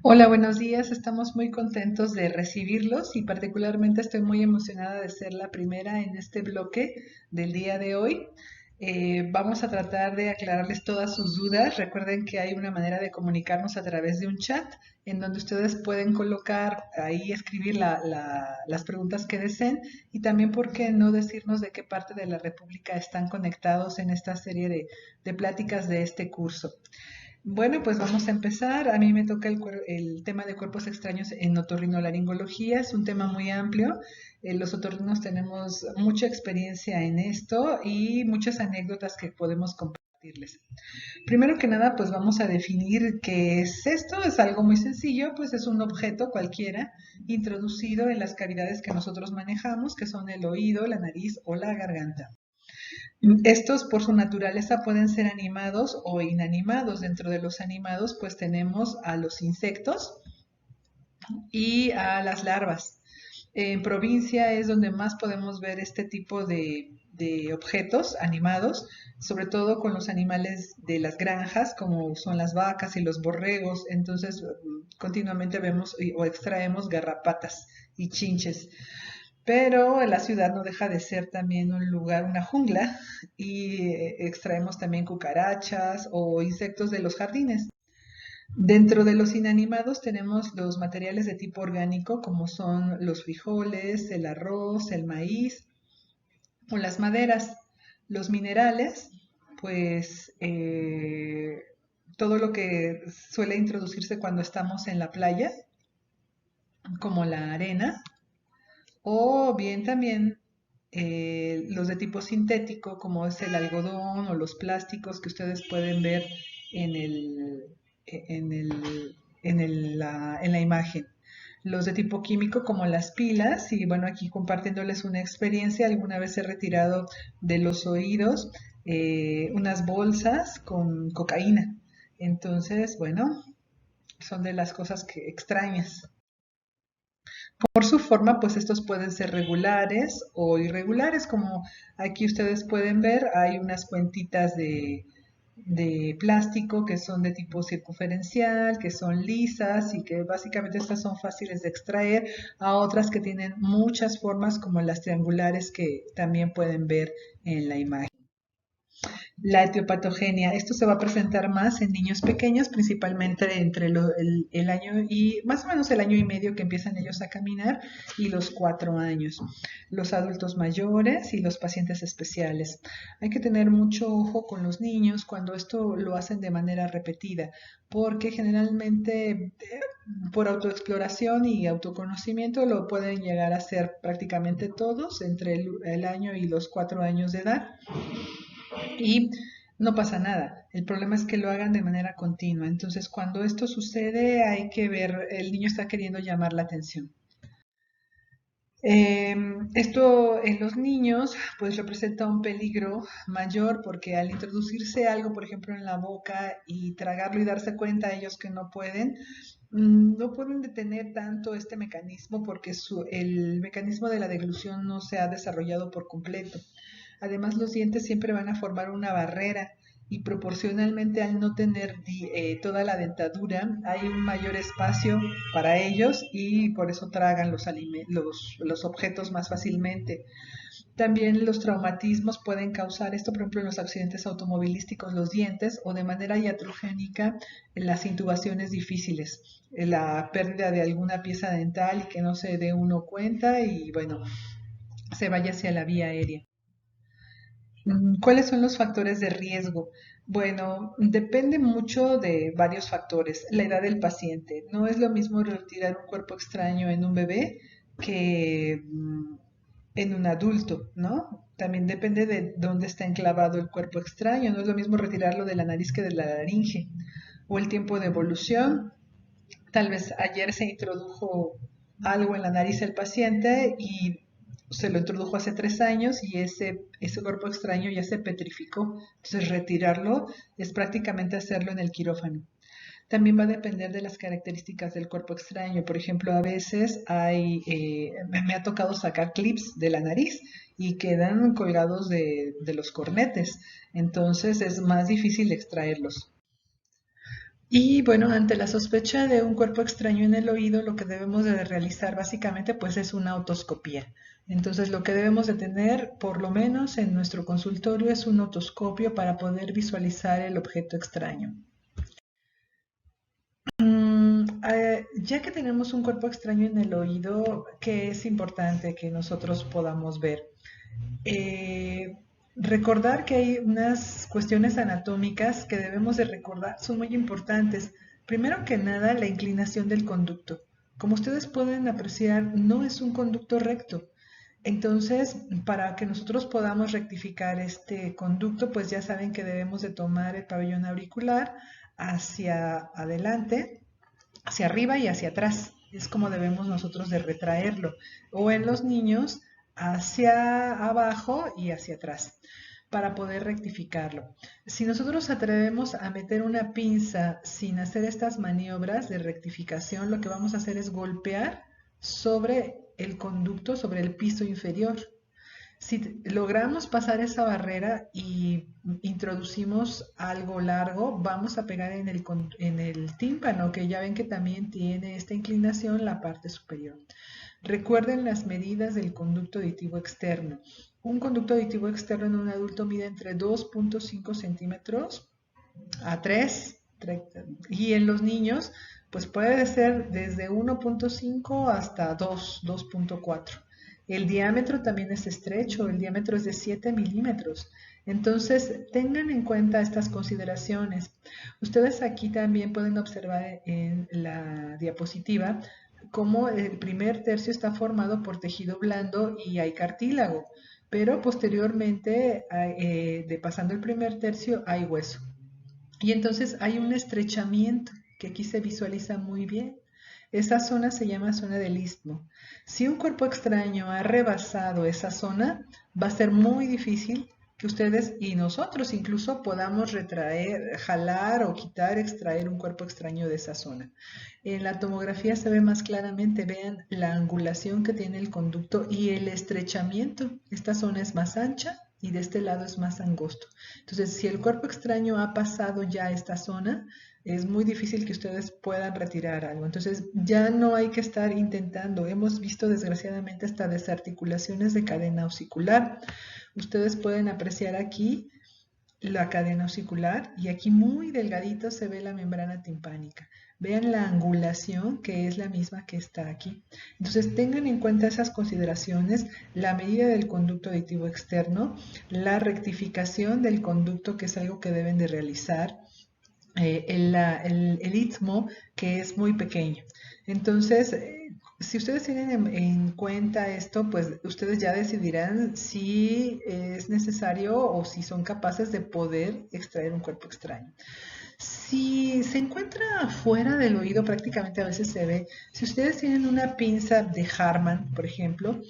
Hola, buenos días. Estamos muy contentos de recibirlos y particularmente estoy muy emocionada de ser la primera en este bloque del día de hoy. Vamos a tratar de aclararles todas sus dudas. Recuerden que hay una manera de comunicarnos a través de un chat en donde ustedes pueden colocar ahí, escribir las preguntas que deseen y también, ¿por qué no decirnos de qué parte de la República están conectados en esta serie de pláticas de este curso? Bueno, pues vamos a empezar. A mí me toca el tema de cuerpos extraños en otorrinolaringología. Es un tema muy amplio. Los otorrinos tenemos mucha experiencia en esto y muchas anécdotas que podemos compartirles. Primero que nada, pues vamos a definir qué es esto. Es algo muy sencillo, pues es un objeto cualquiera introducido en las cavidades que nosotros manejamos, que son el oído, la nariz o la garganta. Estos por su naturaleza pueden ser animados o inanimados. Dentro de los animados pues tenemos a los insectos y a las larvas. En provincia es donde más podemos ver este tipo de objetos animados, sobre todo con los animales de las granjas, como son las vacas y los borregos. Entonces, continuamente vemos o extraemos garrapatas y chinches. Pero la ciudad no deja de ser también un lugar, una jungla, y extraemos también cucarachas o insectos de los jardines. Dentro de los inanimados tenemos los materiales de tipo orgánico, como son los frijoles, el arroz, el maíz o las maderas. Los minerales, pues todo lo que suele introducirse cuando estamos en la playa, como la arena, o bien también los de tipo sintético, como es el algodón o los plásticos que ustedes pueden ver en el, en el, en la imagen. Los de tipo químico, como las pilas, y bueno, aquí compartiéndoles una experiencia, alguna vez he retirado de los oídos unas bolsas con cocaína. Entonces, bueno, son de las cosas que extrañas. Por su forma, pues estos pueden ser regulares o irregulares, como aquí ustedes pueden ver, hay unas cuentitas de plástico que son de tipo circunferencial, que son lisas y que básicamente estas son fáciles de extraer, a otras que tienen muchas formas como las triangulares que también pueden ver en la imagen. La etiopatogenia, esto se va a presentar más en niños pequeños, principalmente entre el año y más o menos el año y medio que empiezan ellos a caminar y los 4 años. Los adultos mayores y los pacientes especiales. Hay que tener mucho ojo con los niños cuando esto lo hacen de manera repetida, porque generalmente por autoexploración y autoconocimiento lo pueden llegar a hacer prácticamente todos entre el año y los 4 años de edad y no pasa nada. El problema es que lo hagan de manera continua. Entonces, cuando esto sucede, hay que ver, el niño está queriendo llamar la atención. Esto en los niños pues representa un peligro mayor porque al introducirse algo, por ejemplo, en la boca y tragarlo y darse cuenta ellos que no pueden, no pueden detener tanto este mecanismo porque el mecanismo de la deglución no se ha desarrollado por completo. Además, los dientes siempre van a formar una barrera y proporcionalmente al no tener toda la dentadura hay un mayor espacio para ellos y por eso tragan los objetos más fácilmente. También los traumatismos pueden causar esto, por ejemplo, en los accidentes automovilísticos, los dientes o de manera iatrogénica en las intubaciones difíciles, la pérdida de alguna pieza dental y que no se dé uno cuenta y bueno, se vaya hacia la vía aérea. ¿Cuáles son los factores de riesgo? Bueno, depende mucho de varios factores. La edad del paciente. No es lo mismo retirar un cuerpo extraño en un bebé que en un adulto, ¿no? También depende de dónde está enclavado el cuerpo extraño. No es lo mismo retirarlo de la nariz que de la laringe. O el tiempo de evolución. Tal vez ayer se introdujo algo en la nariz del paciente y se lo introdujo hace 3 años y ese cuerpo extraño ya se petrificó. Entonces retirarlo es prácticamente hacerlo en el quirófano. También va a depender de las características del cuerpo extraño. Por ejemplo, a veces me ha tocado sacar clips de la nariz y quedan colgados de los cornetes. Entonces es más difícil extraerlos. Y bueno, ante la sospecha de un cuerpo extraño en el oído, lo que debemos de realizar básicamente pues es una otoscopía. Entonces lo que debemos de tener, por lo menos en nuestro consultorio, es un otoscopio para poder visualizar el objeto extraño. Ya que tenemos un cuerpo extraño en el oído, ¿qué es importante que nosotros podamos ver? Eh, Recordar que hay unas cuestiones anatómicas que debemos de recordar, son muy importantes. Primero que nada, la inclinación del conducto. Como ustedes pueden apreciar, no es un conducto recto. Entonces, para que nosotros podamos rectificar este conducto, pues ya saben que debemos de tomar el pabellón auricular hacia adelante, hacia arriba y hacia atrás. Es como debemos nosotros de retraerlo. O en los niños, hacia abajo y hacia atrás para poder rectificarlo. Si nosotros atrevemos a meter una pinza sin hacer estas maniobras de rectificación, lo que vamos a hacer es golpear sobre el conducto, sobre el piso inferior. Si logramos pasar esa barrera y introducimos algo largo, vamos a pegar en el tímpano, que ya ven que también tiene esta inclinación la parte superior. Recuerden las medidas del conducto auditivo externo. Un conducto auditivo externo en un adulto mide entre 2.5 centímetros a 3, y en los niños pues puede ser desde 1.5 hasta 2, 2.4. El diámetro también es estrecho, el diámetro es de 7 milímetros. Entonces, tengan en cuenta estas consideraciones. Ustedes aquí también pueden observar en la diapositiva cómo el primer tercio está formado por tejido blando y hay cartílago, pero posteriormente, de pasando el primer tercio, hay hueso. Y entonces hay un estrechamiento que aquí se visualiza muy bien. Esa zona se llama zona del istmo. Si un cuerpo extraño ha rebasado esa zona, va a ser muy difícil que ustedes y nosotros incluso podamos retraer, jalar o quitar, extraer un cuerpo extraño de esa zona. En la tomografía se ve más claramente, vean la angulación que tiene el conducto y el estrechamiento. Esta zona es más ancha y de este lado es más angosto. Entonces, si el cuerpo extraño ha pasado ya esta zona, es muy difícil que ustedes puedan retirar algo. Entonces, ya no hay que estar intentando. Hemos visto desgraciadamente hasta desarticulaciones de cadena osicular. Ustedes pueden apreciar aquí la cadena osicular y aquí muy delgadito se ve la membrana timpánica. Vean la angulación que es la misma que está aquí. Entonces tengan en cuenta esas consideraciones, la medida del conducto auditivo externo, la rectificación del conducto que es algo que deben de realizar, el istmo que es muy pequeño. Entonces, si ustedes tienen en cuenta esto, pues ustedes ya decidirán si es necesario o si son capaces de poder extraer un cuerpo extraño. Si se encuentra fuera del oído, prácticamente a veces se ve, si ustedes tienen una pinza de Harman, por ejemplo,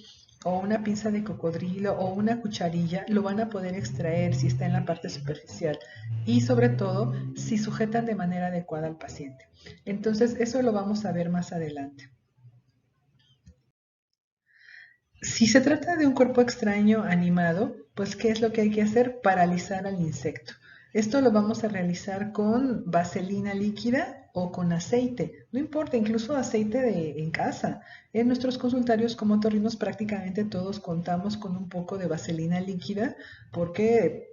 o una pinza de cocodrilo o una cucharilla, lo van a poder extraer si está en la parte superficial y sobre todo si sujetan de manera adecuada al paciente. Entonces, eso lo vamos a ver más adelante. Si se trata de un cuerpo extraño animado, pues ¿qué es lo que hay que hacer? Paralizar al insecto. Esto lo vamos a realizar con vaselina líquida o con aceite. No importa, incluso aceite en casa. En nuestros consultorios como otorrinos prácticamente todos contamos con un poco de vaselina líquida porque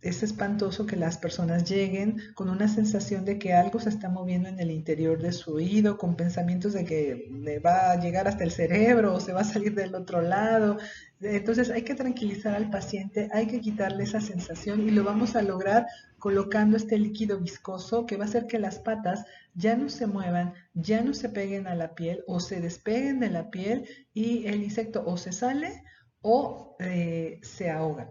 es espantoso que las personas lleguen con una sensación de que algo se está moviendo en el interior de su oído, con pensamientos de que le va a llegar hasta el cerebro o se va a salir del otro lado. Entonces hay que tranquilizar al paciente, hay que quitarle esa sensación y lo vamos a lograr colocando este líquido viscoso que va a hacer que las patas ya no se muevan, ya no se peguen a la piel o se despeguen de la piel y el insecto o se sale o se ahoga.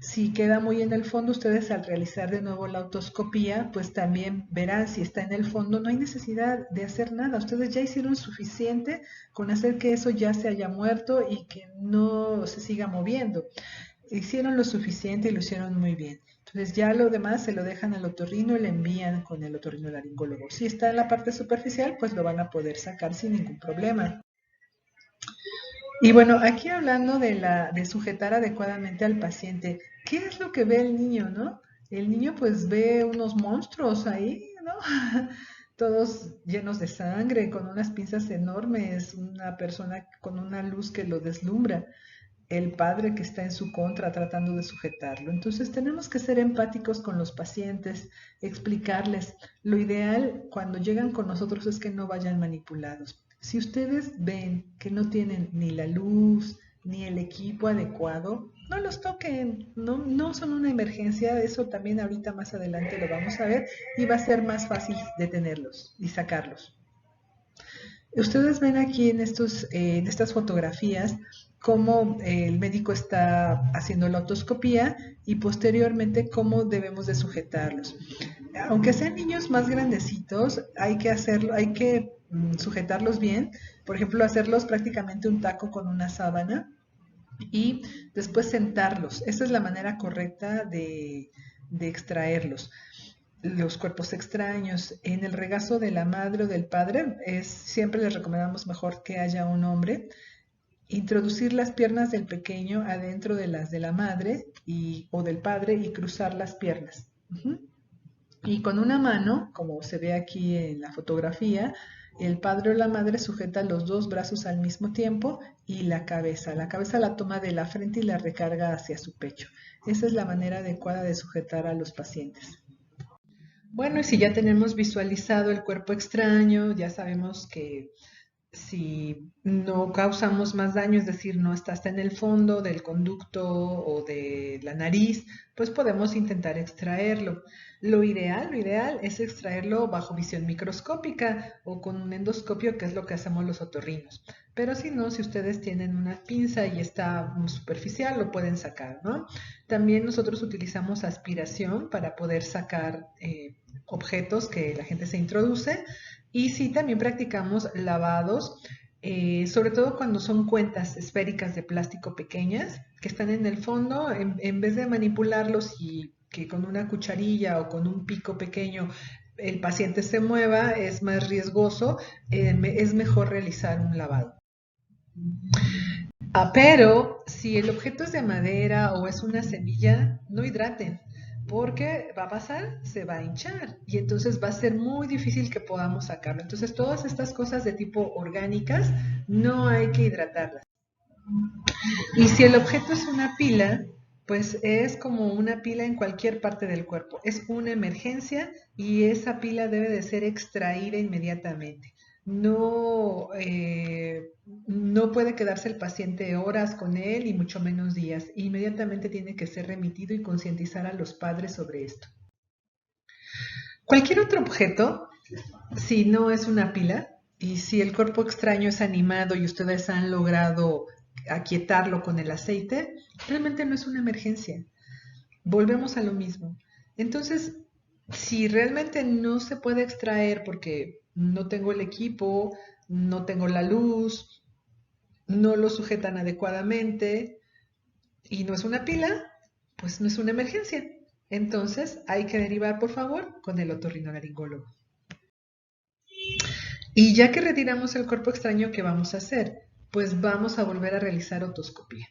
Si queda muy en el fondo, ustedes al realizar de nuevo la otoscopía, pues también verán si está en el fondo, no hay necesidad de hacer nada. Ustedes ya hicieron suficiente con hacer que eso ya se haya muerto y que no se siga moviendo. Hicieron lo suficiente y lo hicieron muy bien. Entonces ya lo demás se lo dejan al otorrino y le envían con el otorrinolaringólogo. Si está en la parte superficial, pues lo van a poder sacar sin ningún problema. Y bueno, aquí hablando de sujetar adecuadamente al paciente, ¿qué es lo que ve el niño, no? El niño pues ve unos monstruos ahí, ¿no? Todos llenos de sangre, con unas pinzas enormes, una persona con una luz que lo deslumbra, el padre que está en su contra tratando de sujetarlo. Entonces tenemos que ser empáticos con los pacientes, explicarles. Lo ideal cuando llegan con nosotros es que no vayan manipulados. Si ustedes ven que no tienen ni la luz ni el equipo adecuado, no los toquen, no son una emergencia, eso también ahorita más adelante lo vamos a ver y va a ser más fácil detenerlos y sacarlos. Ustedes ven aquí en estas fotografías cómo el médico está haciendo la otoscopía y posteriormente cómo debemos de sujetarlos. Aunque sean niños más grandecitos, hay que hacerlo, hay que sujetarlos bien. Por ejemplo, hacerlos prácticamente un taco con una sábana y después sentarlos. Esa es la manera correcta de extraerlos. Los cuerpos extraños. En el regazo de la madre o del padre, siempre les recomendamos mejor que haya un hombre. Introducir las piernas del pequeño adentro de las de la madre o del padre y cruzar las piernas. Y con una mano, como se ve aquí en la fotografía, el padre o la madre sujeta los dos brazos al mismo tiempo y la cabeza. La cabeza la toma de la frente y la recarga hacia su pecho. Esa es la manera adecuada de sujetar a los pacientes. Bueno, y si ya tenemos visualizado el cuerpo extraño, ya sabemos que si no causamos más daño, es decir, no está hasta en el fondo del conducto o de la nariz, pues podemos intentar extraerlo. Lo ideal es extraerlo bajo visión microscópica o con un endoscopio, que es lo que hacemos los otorrinos. Pero si no, si ustedes tienen una pinza y está muy superficial, lo pueden sacar, ¿no? También nosotros utilizamos aspiración para poder sacar objetos que la gente se introduce. Y sí, también practicamos lavados, sobre todo cuando son cuentas esféricas de plástico pequeñas que están en el fondo, en vez de manipularlos y que con una cucharilla o con un pico pequeño el paciente se mueva, es más riesgoso, es mejor realizar un lavado. Pero si el objeto es de madera o es una semilla, no hidraten, porque va a pasar, se va a hinchar y entonces va a ser muy difícil que podamos sacarlo. Entonces todas estas cosas de tipo orgánicas no hay que hidratarlas. Y si el objeto es una pila, pues es como una pila en cualquier parte del cuerpo. Es una emergencia y esa pila debe de ser extraída inmediatamente. No puede quedarse el paciente horas con él y mucho menos días. Inmediatamente tiene que ser remitido y concientizar a los padres sobre esto. Cualquier otro objeto, si no es una pila y si el cuerpo extraño es animado y ustedes han logrado aquietarlo con el aceite, realmente no es una emergencia. Volvemos a lo mismo. Entonces, si realmente no se puede extraer porque no tengo el equipo, no tengo la luz, no lo sujetan adecuadamente y no es una pila, pues no es una emergencia. Entonces hay que derivar, por favor, con el otorrinolaringólogo. Y ya que retiramos el cuerpo extraño, ¿qué vamos a hacer? Pues vamos a volver a realizar otoscopía.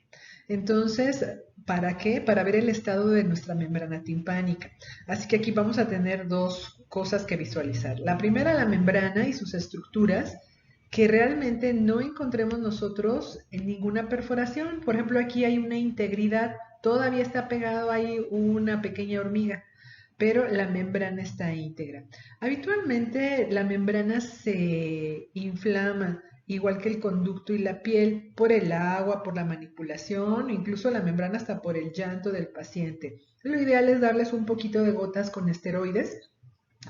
Entonces, ¿para qué? Para ver el estado de nuestra membrana timpánica. Así que aquí vamos a tener dos cosas que visualizar. La primera, la membrana y sus estructuras, que realmente no encontremos nosotros en ninguna perforación. Por ejemplo, aquí hay una integridad, todavía está pegado ahí una pequeña hormiga, pero la membrana está íntegra. Habitualmente la membrana se inflama, igual que el conducto y la piel, por el agua, por la manipulación, incluso la membrana hasta por el llanto del paciente. Lo ideal es darles un poquito de gotas con esteroides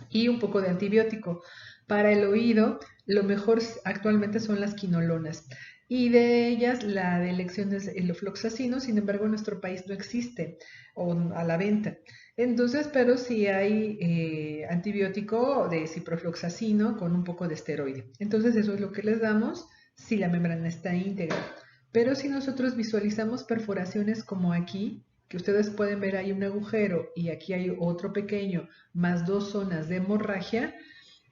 y un poco de antibiótico. Para el oído, lo mejor actualmente son las quinolonas. Y de ellas la de elección es el ofloxacino, sin embargo en nuestro país no existe a la venta. Entonces, pero sí hay antibiótico de ciprofloxacino con un poco de esteroide. Entonces eso es lo que les damos si la membrana está íntegra. Pero si nosotros visualizamos perforaciones como aquí, que ustedes pueden ver ahí un agujero y aquí hay otro pequeño, más dos zonas de hemorragia,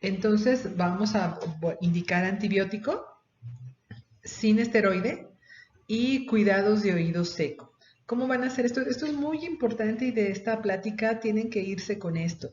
entonces vamos a indicar antibiótico sin esteroide y cuidados de oído seco. ¿Cómo van a hacer esto? Esto es muy importante y de esta plática tienen que irse con esto.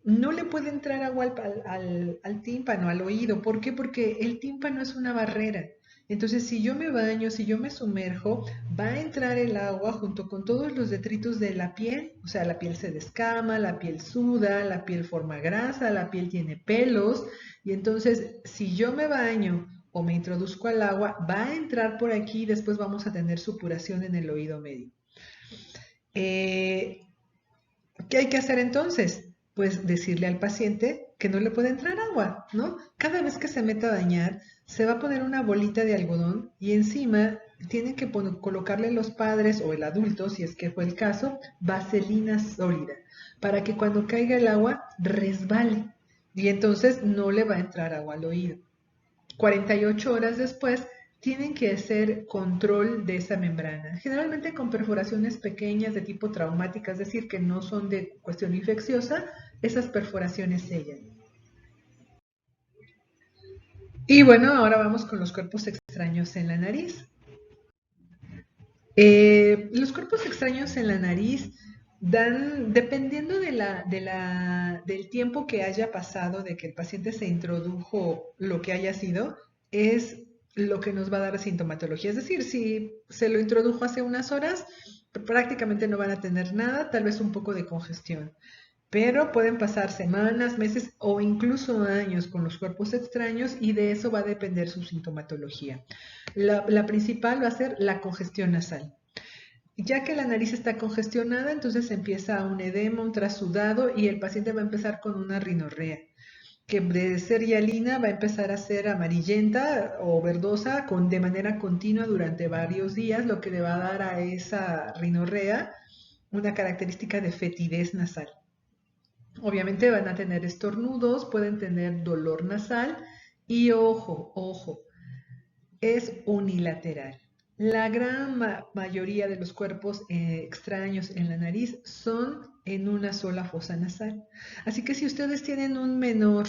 no le puede entrar agua al tímpano, al oído. ¿Por qué? Porque el tímpano es una barrera. Entonces, si yo me baño, si yo me sumerjo, va a entrar el agua junto con todos los detritos de la piel. O sea, la piel se descama, la piel suda, la piel forma grasa, la piel tiene pelos. Y entonces, si yo me baño o me introduzco al agua, va a entrar por aquí y después vamos a tener supuración en el oído medio. Eh, ¿Qué hay que hacer entonces? Pues decirle al paciente que no le puede entrar agua, ¿no? Cada vez que se meta a bañar, se va a poner una bolita de algodón y encima tienen que colocarle los padres o el adulto, si es que fue el caso, vaselina sólida, para que cuando caiga el agua resbale y entonces no le va a entrar agua al oído. 48 horas después tienen que hacer control de esa membrana, generalmente con perforaciones pequeñas de tipo traumática, es decir, que no son de cuestión infecciosa, esas perforaciones sellan. Y bueno, ahora vamos con los cuerpos extraños en la nariz. Los cuerpos extraños en la nariz dan, dependiendo del tiempo que haya pasado de que el paciente se introdujo lo que haya sido, es lo que nos va a dar sintomatología. Es decir, si se lo introdujo hace unas horas, prácticamente no van a tener nada, tal vez un poco de congestión. Pero pueden pasar semanas, meses o incluso años con los cuerpos extraños y de eso va a depender su sintomatología. La principal va a ser la congestión nasal. Ya que la nariz está congestionada, entonces empieza un edema, un trasudado y el paciente va a empezar con una rinorrea, que de ser hialina va a empezar a ser amarillenta o verdosa de manera continua durante varios días, lo que le va a dar a esa rinorrea una característica de fetidez nasal. Obviamente van a tener estornudos, pueden tener dolor nasal y ojo, es unilateral. La gran mayoría de los cuerpos extraños en la nariz son en una sola fosa nasal. Así que si ustedes tienen un menor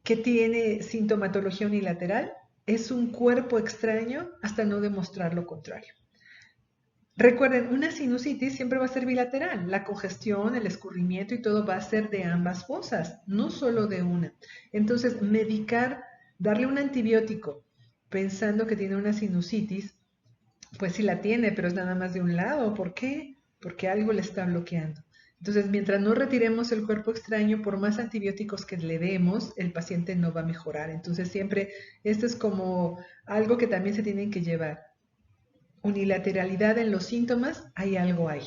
que tiene sintomatología unilateral, es un cuerpo extraño hasta no demostrar lo contrario. Recuerden, una sinusitis siempre va a ser bilateral. La congestión, el escurrimiento y todo va a ser de ambas fosas, no solo de una. Entonces, medicar, darle un antibiótico pensando que tiene una sinusitis, pues sí la tiene, pero es nada más de un lado. ¿Por qué? Porque algo le está bloqueando. Entonces, mientras no retiremos el cuerpo extraño, por más antibióticos que le demos, el paciente no va a mejorar. Entonces, siempre, esto es como algo que también se tienen que llevar. Unilateralidad en los síntomas, hay algo ahí.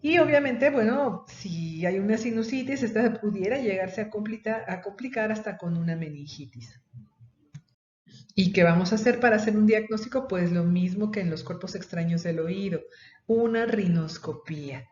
Y obviamente, bueno, si hay una sinusitis, esta pudiera llegarse a complicar hasta con una meningitis. ¿Y qué vamos a hacer para hacer un diagnóstico? Pues lo mismo que en los cuerpos extraños del oído, una rinoscopía.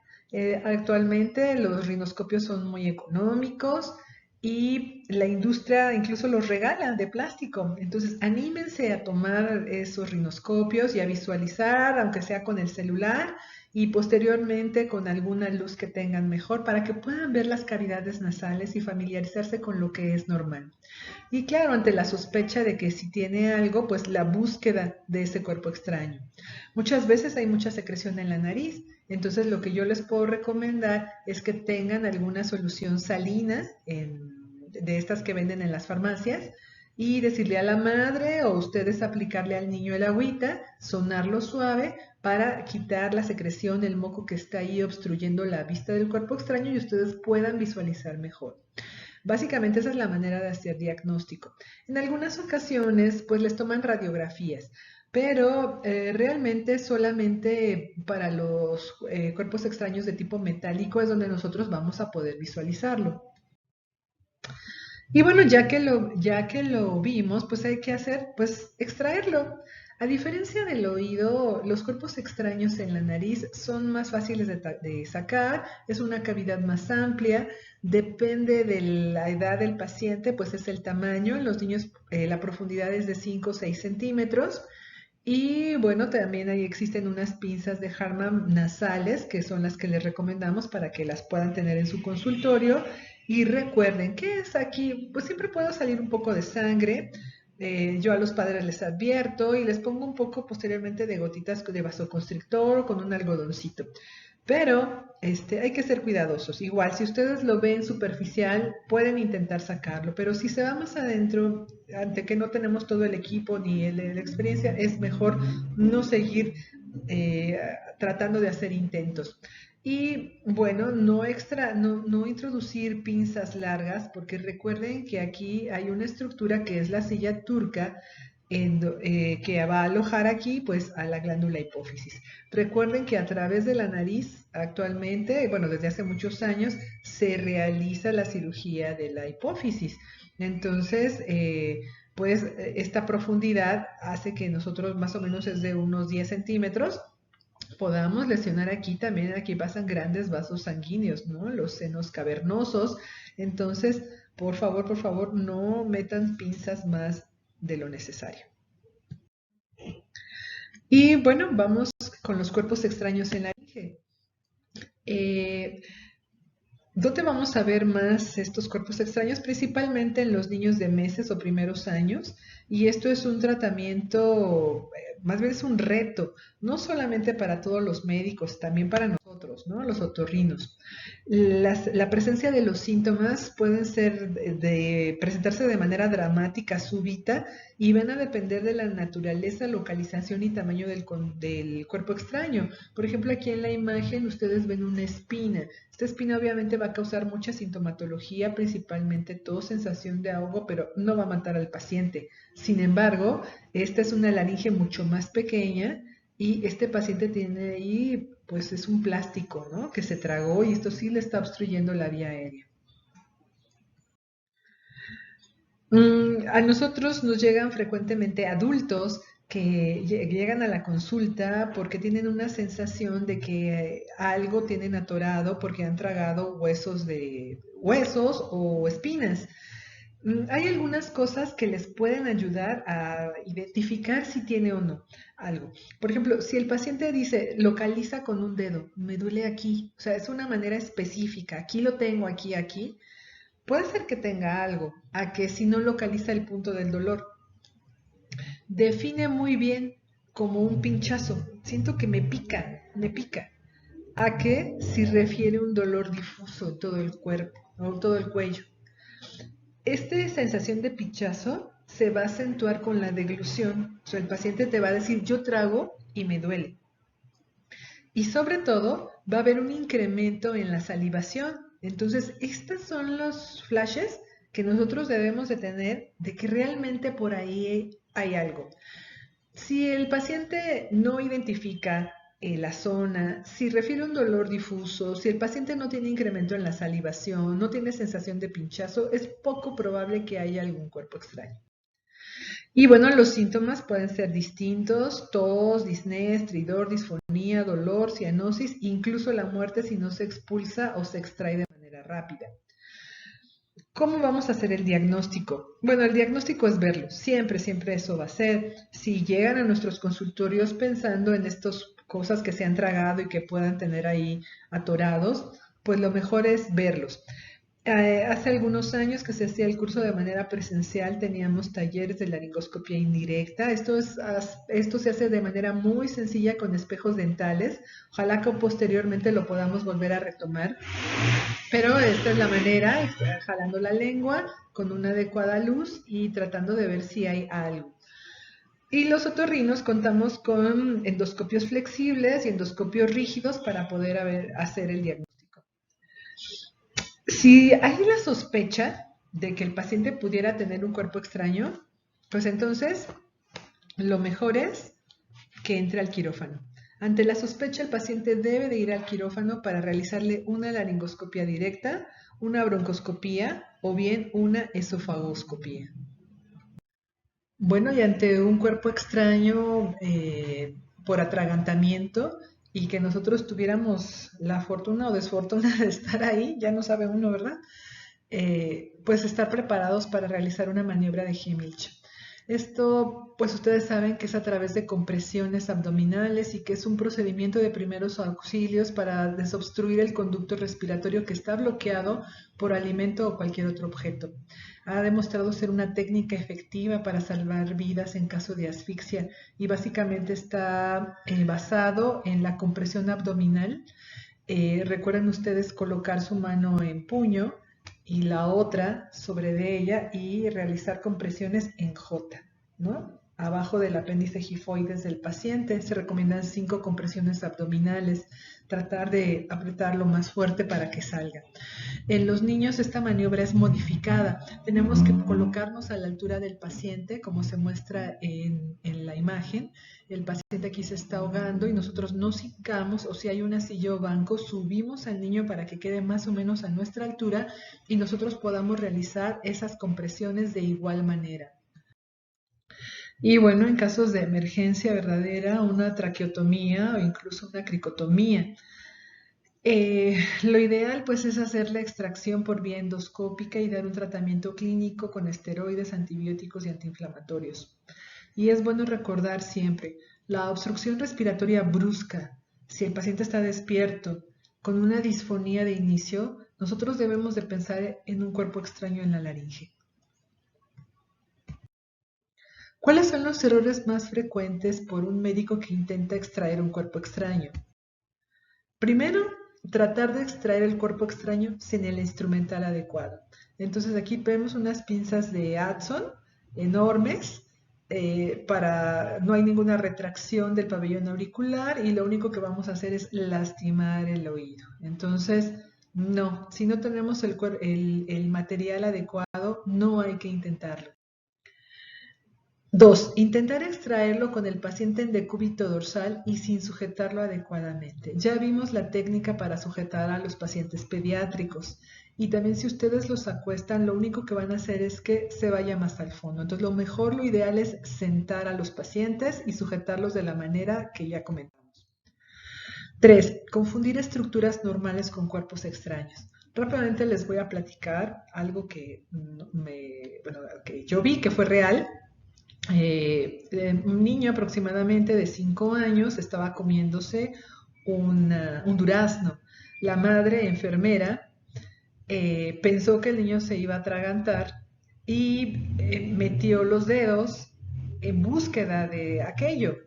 Actualmente los rinoscopios son muy económicos y la industria incluso los regala de plástico. Entonces, anímense a tomar esos rinoscopios y a visualizar, aunque sea con el celular, y posteriormente con alguna luz que tengan mejor para que puedan ver las cavidades nasales y familiarizarse con lo que es normal. Y claro, ante la sospecha de que si tiene algo, pues la búsqueda de ese cuerpo extraño. Muchas veces hay mucha secreción en la nariz, entonces lo que yo les puedo recomendar es que tengan alguna solución salina de estas que venden en las farmacias y decirle a la madre o ustedes aplicarle al niño el agüita, sonarlo suave para quitar la secreción, el moco que está ahí obstruyendo la vista del cuerpo extraño y ustedes puedan visualizar mejor. Básicamente esa es la manera de hacer diagnóstico. En algunas ocasiones pues les toman radiografías, pero realmente solamente para los cuerpos extraños de tipo metálico es donde nosotros vamos a poder visualizarlo. Y bueno, ya que lo vimos, pues hay que hacer, pues extraerlo. A diferencia del oído, los cuerpos extraños en la nariz son más fáciles de sacar, es una cavidad más amplia, depende de la edad del paciente, pues es el tamaño. En los niños la profundidad es de 5 o 6 centímetros. Y bueno, también ahí existen unas pinzas de Harman nasales, que son las que les recomendamos para que las puedan tener en su consultorio. Y recuerden, ¿qué es aquí? Pues siempre puedo salir un poco de sangre. Yo a los padres les advierto y les pongo un poco posteriormente de gotitas de vasoconstrictor o con un algodoncito. Pero hay que ser cuidadosos. Igual, si ustedes lo ven superficial, pueden intentar sacarlo, pero si se va más adentro, ante que no tenemos todo el equipo ni la experiencia, es mejor no seguir eh, tratando de hacer intentos. Y bueno, no introducir pinzas largas, porque recuerden que aquí hay una estructura que es la silla turca, que va a alojar aquí pues a la glándula hipófisis. Recuerden que a través de la nariz actualmente, bueno, desde hace muchos años, se realiza la cirugía de la hipófisis. Entonces, pues esta profundidad hace que nosotros más o menos es de unos 10 centímetros podamos lesionar aquí también, aquí pasan grandes vasos sanguíneos, ¿no? Los senos cavernosos. Entonces, por favor, no metan pinzas más de lo necesario. Y bueno, vamos con los cuerpos extraños en la laringe. ¿Dónde vamos a ver más estos cuerpos extraños? Principalmente en los niños de meses o primeros años. Y esto es un tratamiento, más bien es un reto, no solamente para todos los médicos, también para nosotros, ¿no? Los otorrinos. La presencia de los síntomas pueden ser presentarse de manera dramática, súbita, y van a depender de la naturaleza, localización y tamaño del cuerpo extraño. Por ejemplo, aquí en la imagen ustedes ven una espina. Esta espina obviamente va a causar mucha sintomatología, principalmente tos, sensación de ahogo, pero no va a matar al paciente. Sin embargo, esta es una laringe mucho más pequeña y este paciente tiene ahí, pues es un plástico, ¿no? Que se tragó y esto sí le está obstruyendo la vía aérea. A nosotros nos llegan frecuentemente adultos que llegan a la consulta porque tienen una sensación de que algo tienen atorado porque han tragado huesos o espinas. Hay algunas cosas que les pueden ayudar a identificar si tiene o no algo. Por ejemplo, si el paciente dice, localiza con un dedo, me duele aquí, o sea, es una manera específica, aquí lo tengo, aquí, puede ser que tenga algo, a que si no localiza el punto del dolor. Define muy bien como un pinchazo, siento que me pica, a que si refiere un dolor difuso en todo el cuerpo o todo el cuello. Esta sensación de pinchazo se va a acentuar con la deglución. O sea, el paciente te va a decir, yo trago y me duele. Y sobre todo, va a haber un incremento en la salivación. Entonces, estos son los flashes que nosotros debemos de tener de que realmente por ahí hay algo. Si el paciente no identifica la zona, si refiere un dolor difuso, si el paciente no tiene incremento en la salivación, no tiene sensación de pinchazo, es poco probable que haya algún cuerpo extraño. Y bueno, los síntomas pueden ser distintos: tos, disnea, estridor, disfonía, dolor, cianosis, incluso la muerte si no se expulsa o se extrae de manera rápida. ¿Cómo vamos a hacer el diagnóstico? Bueno, el diagnóstico es verlo, siempre eso va a ser. Si llegan a nuestros consultorios pensando en estas cosas que se han tragado y que puedan tener ahí atorados, pues lo mejor es verlos. Hace algunos años que se hacía el curso de manera presencial, teníamos talleres de laringoscopía indirecta. Esto se hace de manera muy sencilla con espejos dentales. Ojalá que posteriormente lo podamos volver a retomar. Pero esta es la manera, jalando la lengua con una adecuada luz y tratando de ver si hay algo. Y los otorrinos contamos con endoscopios flexibles y endoscopios rígidos para poder hacer el diagnóstico. Si hay la sospecha de que el paciente pudiera tener un cuerpo extraño, pues entonces lo mejor es que entre al quirófano. Ante la sospecha, el paciente debe de ir al quirófano para realizarle una laringoscopia directa, una broncoscopía o bien una esofagoscopía. Bueno, y ante un cuerpo extraño por atragantamiento y que nosotros tuviéramos la fortuna o desfortuna de estar ahí, ya no sabe uno, ¿verdad? Pues estar preparados para realizar una maniobra de Heimlich. Esto, pues ustedes saben que es a través de compresiones abdominales y que es un procedimiento de primeros auxilios para desobstruir el conducto respiratorio que está bloqueado por alimento o cualquier otro objeto. Ha demostrado ser una técnica efectiva para salvar vidas en caso de asfixia y básicamente está basado en la compresión abdominal Recuerden ustedes colocar su mano en puño y la otra sobre de ella y realizar compresiones en J, ¿no? Abajo del apéndice gifoides del paciente se recomiendan 5 compresiones abdominales, tratar de apretarlo más fuerte para que salga. En los niños esta maniobra es modificada. Tenemos que colocarnos a la altura del paciente, como se muestra en la imagen. El paciente aquí se está ahogando y nosotros nos hincamos, o si hay una silla o banco, subimos al niño para que quede más o menos a nuestra altura y nosotros podamos realizar esas compresiones de igual manera. Y bueno, en casos de emergencia verdadera, una traqueotomía o incluso una cricotomía. Lo ideal pues es hacer la extracción por vía endoscópica y dar un tratamiento clínico con esteroides, antibióticos y antiinflamatorios. Y es bueno recordar siempre, la obstrucción respiratoria brusca, si el paciente está despierto, con una disfonía de inicio, nosotros debemos de pensar en un cuerpo extraño en la laringe. ¿Cuáles son los errores más frecuentes por un médico que intenta extraer un cuerpo extraño? Primero, tratar de extraer el cuerpo extraño sin el instrumental adecuado. Entonces aquí vemos unas pinzas de Adson enormes, no hay ninguna retracción del pabellón auricular y lo único que vamos a hacer es lastimar el oído. Entonces, no, si no tenemos el material adecuado, no hay que intentarlo. 2. Intentar extraerlo con el paciente en decúbito dorsal y sin sujetarlo adecuadamente. Ya vimos la técnica para sujetar a los pacientes pediátricos y también si ustedes los acuestan, lo único que van a hacer es que se vaya más al fondo. Entonces lo mejor, lo ideal es sentar a los pacientes y sujetarlos de la manera que ya comentamos. 3. Confundir estructuras normales con cuerpos extraños. Rápidamente les voy a platicar algo que yo vi que fue real. Un niño aproximadamente de 5 años estaba comiéndose un durazno. La madre enfermera pensó que el niño se iba a atragantar y metió los dedos en búsqueda de aquello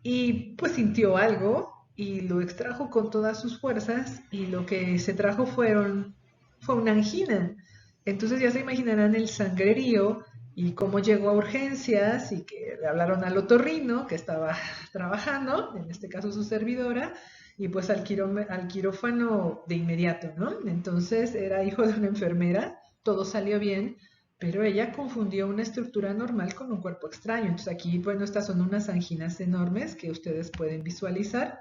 y pues sintió algo y lo extrajo con todas sus fuerzas y lo que se trajo fue una angina. Entonces ya se imaginarán el sangrerío y cómo llegó a urgencias y que le hablaron al otorrino que estaba trabajando, en este caso su servidora, y pues al quirófano de inmediato, ¿no? Entonces era hijo de una enfermera, todo salió bien, pero ella confundió una estructura normal con un cuerpo extraño. Entonces aquí, bueno, estas son unas anginas enormes que ustedes pueden visualizar.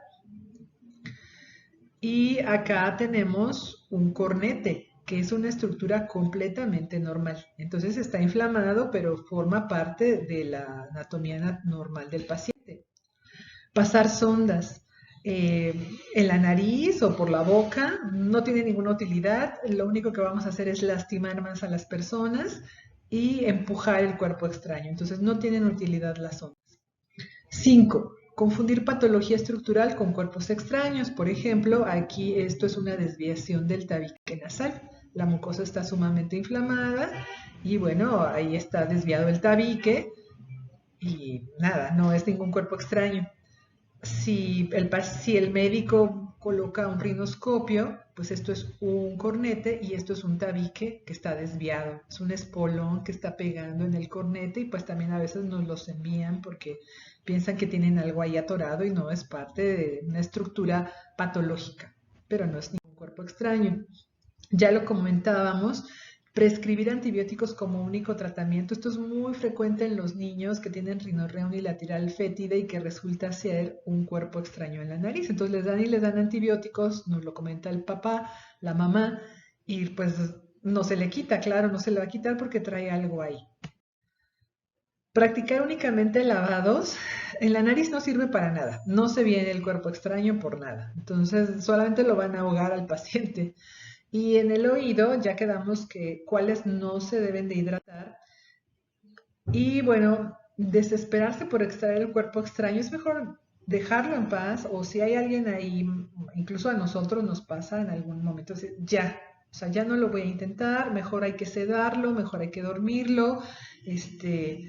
Y acá tenemos un cornete, que es una estructura completamente normal. Entonces está inflamado, pero forma parte de la anatomía normal del paciente. Pasar sondas en la nariz o por la boca no tiene ninguna utilidad. Lo único que vamos a hacer es lastimar más a las personas y empujar el cuerpo extraño. Entonces no tienen utilidad las sondas. 5. Confundir patología estructural con cuerpos extraños. Por ejemplo, aquí esto es una desviación del tabique nasal. La mucosa está sumamente inflamada y bueno, ahí está desviado el tabique y nada, no es ningún cuerpo extraño. Si el médico coloca un rinoscopio, pues esto es un cornete y esto es un tabique que está desviado. Es un espolón que está pegando en el cornete y pues también a veces nos los envían porque piensan que tienen algo ahí atorado y no es parte de una estructura patológica, pero no es ningún cuerpo extraño. Ya lo comentábamos, prescribir antibióticos como único tratamiento. Esto es muy frecuente en los niños que tienen rinorrea unilateral fétida y que resulta ser un cuerpo extraño en la nariz. Entonces les dan antibióticos, nos lo comenta el papá, la mamá, y pues no se le quita, claro, no se le va a quitar porque trae algo ahí. Practicar únicamente lavados en la nariz no sirve para nada, no se viene el cuerpo extraño por nada. Entonces solamente lo van a ahogar al paciente. Y en el oído ya quedamos que cuáles no se deben de hidratar. Y bueno, desesperarse por extraer el cuerpo extraño es mejor dejarlo en paz o si hay alguien ahí, incluso a nosotros nos pasa en algún momento, ya, O sea, ya no lo voy a intentar, mejor hay que sedarlo, mejor hay que dormirlo, sí,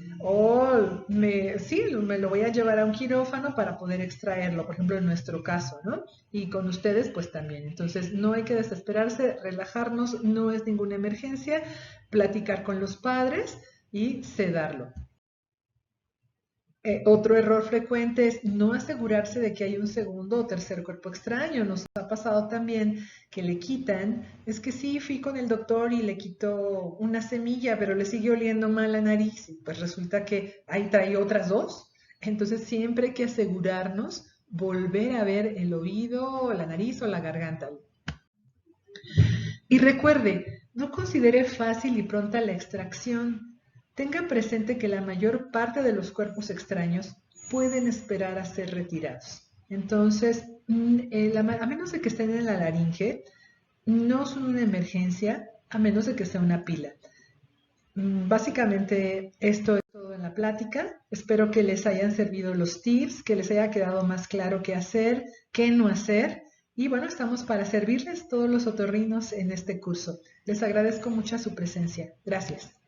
me lo voy a llevar a un quirófano para poder extraerlo, por ejemplo, en nuestro caso, ¿no? Y con ustedes, pues también. Entonces, no hay que desesperarse, relajarnos, no es ninguna emergencia, platicar con los padres y sedarlo. Otro error frecuente es no asegurarse de que hay un segundo o tercer cuerpo extraño. Nos ha pasado también que le quitan, es que sí, fui con el doctor y le quitó una semilla, pero le sigue oliendo mal la nariz y pues resulta que ahí trae otras dos. Entonces siempre hay que asegurarnos, volver a ver el oído, la nariz o la garganta. Y recuerde, no considere fácil y pronta la extracción. Tenga presente que la mayor parte de los cuerpos extraños pueden esperar a ser retirados. Entonces, a menos de que estén en la laringe, no son una emergencia, a menos de que sea una pila. Básicamente, esto es todo en la plática. Espero que les hayan servido los tips, que les haya quedado más claro qué hacer, qué no hacer. Y bueno, estamos para servirles todos los otorrinos en este curso. Les agradezco mucho su presencia. Gracias.